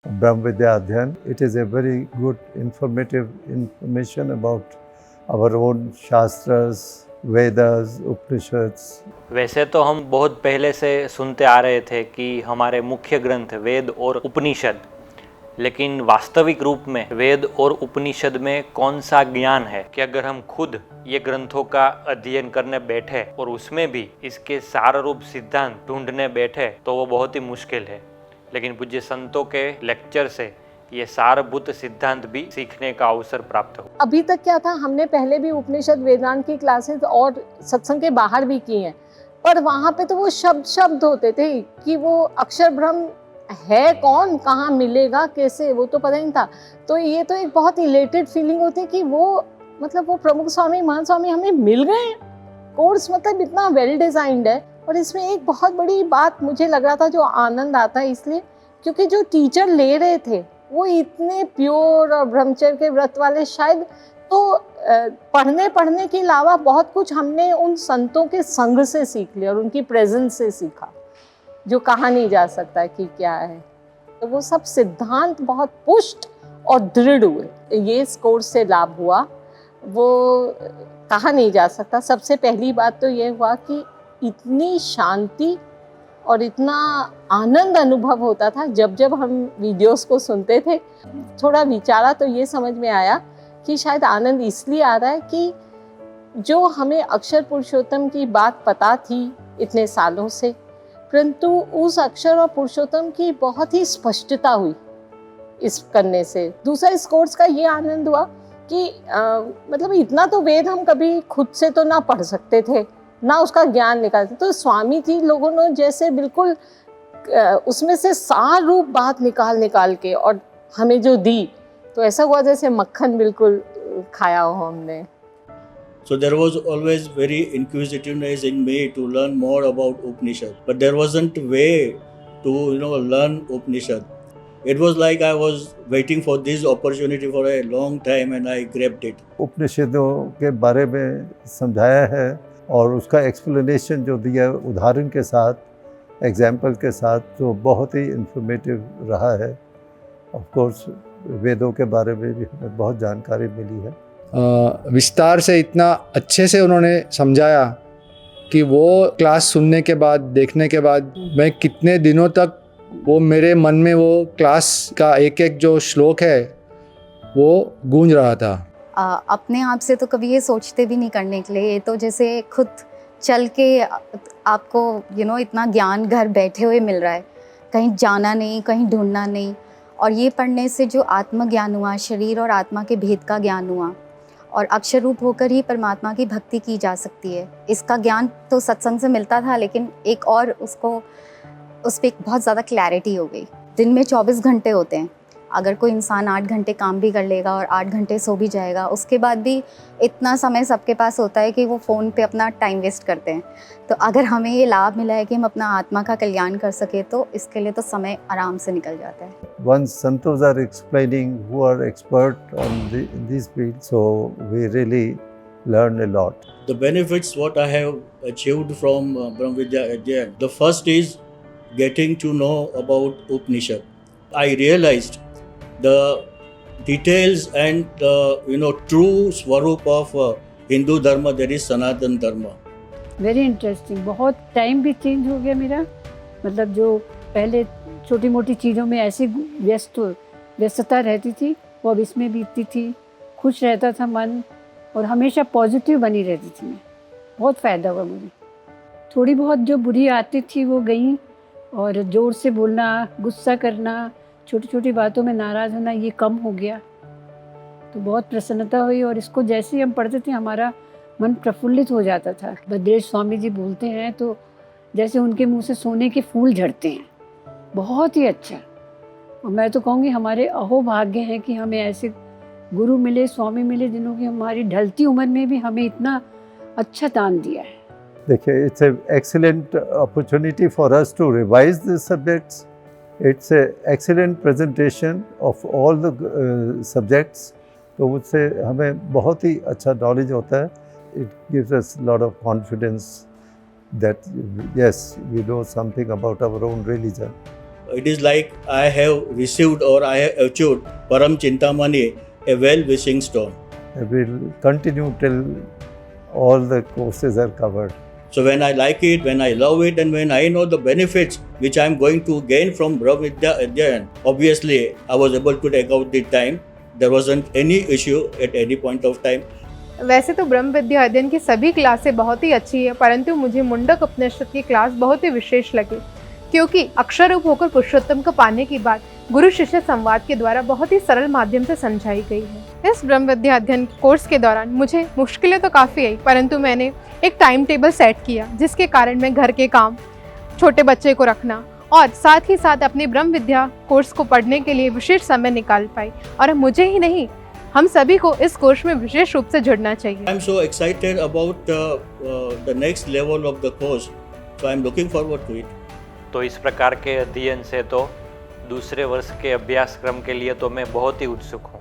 Brahma Vidya Adhyan. It is a very good informative information about our own Shastras, Vedas, Upanishads. वैसे तो हम बहुत पहले से सुनते आ रहे थे कि हमारे मुख्य ग्रंथ वेद और उपनिषद, लेकिन वास्तविक रूप में वेद और उपनिषद में कौन सा ज्ञान है कि अगर हम खुद ये ग्रंथों का अध्ययन करने बैठे और उसमें भी इसके सार रूप सिद्धांत ढूंढने बैठे तो वो बहुत ही मुश्किल है। लेकिन पूज्य संतों के लेक्चर से ये सारभूत सिद्धांत भी सीखने का अवसर प्राप्त हो। अभी तक क्या था, हमने पहले भी उपनिषद वेदांत की क्लासेस और सत्संग के बाहर भी की हैं, पर वहाँ पे तो वो शब्द होते थे कि वो अक्षर ब्रह्म है कौन, कहाँ मिलेगा, कैसे, वो तो पता ही नहीं था। तो ये तो एक बहुत इलेटेड फीलिंग होती है कि वो मतलब वो प्रमुख स्वामी महान स्वामी हमें मिल गए। कोर्स मतलब इतना वेल डिजाइंड है। और इसमें एक बहुत बड़ी बात मुझे लग रहा था जो आनंद आता है इसलिए क्योंकि जो टीचर ले रहे थे वो इतने प्योर और ब्रह्मचर्य के व्रत वाले, शायद तो पढ़ने के अलावा बहुत कुछ हमने उन संतों के संग से सीख लिया और उनकी प्रेजेंस से सीखा जो कहा नहीं जा सकता कि क्या है। तो वो सब सिद्धांत बहुत पुष्ट और दृढ़ हुए। ये इस कोर्स से लाभ हुआ वो कहा नहीं जा सकता। सबसे पहली बात तो ये हुआ कि इतनी शांति और इतना आनंद अनुभव होता था जब हम वीडियोस को सुनते थे। थोड़ा विचारा तो ये समझ में आया कि शायद आनंद इसलिए आ रहा है कि जो हमें अक्षर पुरुषोत्तम की बात पता थी इतने सालों से, परंतु उस अक्षर और पुरुषोत्तम की बहुत ही स्पष्टता हुई इस करने से। दूसरा, इस कोर्स का ये आनंद हुआ कि मतलब इतना तो वेद हम कभी खुद से तो ना पढ़ सकते थे, ना उसका ज्ञान निकालते। तो स्वामी जी लोगों ने जैसे बिल्कुल उसमें से सार रूप बात निकाल के और हमें जो दी, तो ऐसा हुआ जैसे मक्खन बिल्कुल खाया हो हमने। So there was always very inquisitiveness in me to learn more about Upanishad, but there wasn't way to learn Upanishad. It was like I was waiting for this opportunity for a long time and I grabbed it. उपनिषदों के बारे में समझाया है और उसका explanation जो दिया उदाहरण के साथ, एग्जाम्पल के साथ, तो बहुत ही इंफॉर्मेटिव रहा है। ऑफ कोर्स वेदों के बारे में भी हमें बहुत जानकारी मिली है। विस्तार से इतना अच्छे से उन्होंने समझाया कि वो क्लास सुनने के बाद, देखने के बाद मैं कितने दिनों तक वो मेरे मन में वो क्लास का एक एक जो श्लोक है वो गूंज रहा था। अपने आप से तो कभी ये सोचते भी नहीं करने के लिए, ये तो जैसे खुद चल के आपको इतना ज्ञान घर बैठे हुए मिल रहा है, कहीं जाना नहीं, कहीं ढूंढना नहीं। और ये पढ़ने से जो आत्मज्ञान हुआ, शरीर और आत्मा के भेद का ज्ञान हुआ और अक्षर रूप होकर ही परमात्मा की भक्ति की जा सकती है। इसका ज्ञान तो सत्संग से मिलता था, लेकिन एक और उस पर बहुत ज़्यादा क्लैरिटी हो गई। दिन में 24 घंटे होते हैं, अगर कोई इंसान 8 घंटे काम भी कर लेगा और 8 घंटे सो भी जाएगा, उसके बाद भी इतना समय सबके पास होता है कि वो फ़ोन पे अपना टाइम वेस्ट करते हैं। तो अगर हमें ये लाभ मिला है कि हम अपना आत्मा का कल्याण कर सके तो इसके लिए तो समय आराम से निकल जाता है। Once Santos are explaining who are expert in this field, so we really learn a lot. The benefits what I have achieved from Brahma Vidya Adhyan, the first is getting to know about Upanishad. I realized the details and the true swarup of Hindu dharma, that is Sanatan dharma. Very interesting. बहुत time भी change हो गया मेरा, मतलब जो पहले छोटी मोटी चीज़ों में ऐसी व्यस्तता रहती थी वो अब इसमें बीतती थी। खुश रहता था मन और हमेशा पॉजिटिव बनी रहती थी मैं। बहुत फ़ायदा हुआ मुझे। थोड़ी बहुत जो बुरी आदतें थी वो गई और ज़ोर से बोलना, गुस्सा करना, छोटी छोटी बातों में नाराज़ होना, ये कम हो गया। तो बहुत प्रसन्नता हुई और इसको जैसे ही हम पढ़ते थे हमारा मन प्रफुल्लित हो जाता था। भद्रेश स्वामी जी बोलते हैं तो जैसे उनके मुंह से सोने के फूल झड़ते हैं। बहुत ही अच्छा। और मैं तो कहूँगी हमारे अहोभाग्य हैं कि हमें ऐसे गुरु मिले, स्वामी मिले, जिन्हों की हमारी ढलती उम्र में भी हमें इतना अच्छा दान दिया है। देखिए, it's a excellent opportunity for us to revise this subjects. It's a excellent presentation of all the subjects. तो उससे हमें बहुत ही अच्छा नॉलेज होता है। It gives us a lot of confidence that yes, we know something about our own religion. it is like I have received or I have achieved Param Chintamani, a well-wishing stone. I will continue till all the courses are covered. So when I like it, when I love it, and when I know the benefits which I am going to gain from Brahma Vidya Adhyayan, obviously I was able to take out the time. There wasn't any issue at any point of time. वैसे तो ब्रह्म विद्या अध्ययन की सभी क्लासें बहुत ही अच्छी है, परंतु मुझे मुंडक उपनिषद की क्लास बहुत ही विशेष लगी, क्योंकि अक्षर रूप होकर पुरुषोत्तम को पाने की बात गुरु शिष्य संवाद के द्वारा बहुत ही सरल माध्यम से समझाई गई है। इस ब्रह्म विद्या अध्ययन कोर्स के दौरान मुझे मुश्किलें तो काफ़ी आई, परंतु मैंने एक टाइम टेबल सेट किया, जिसके कारण मैं घर के काम, छोटे बच्चे को रखना और साथ ही साथ अपने ब्रह्म विद्या कोर्स को पढ़ने के लिए विशेष समय निकाल पाई। और मुझे ही नहीं, हम सभी को इस कोर्स में विशेष रूप से जुड़ना चाहिए। I am so excited about the next level of the course, so I am looking forward to it. तो इस प्रकार के अध्ययन से तो दूसरे वर्ष के अभ्यासक्रम के लिए तो मैं बहुत ही उत्सुक हूँ।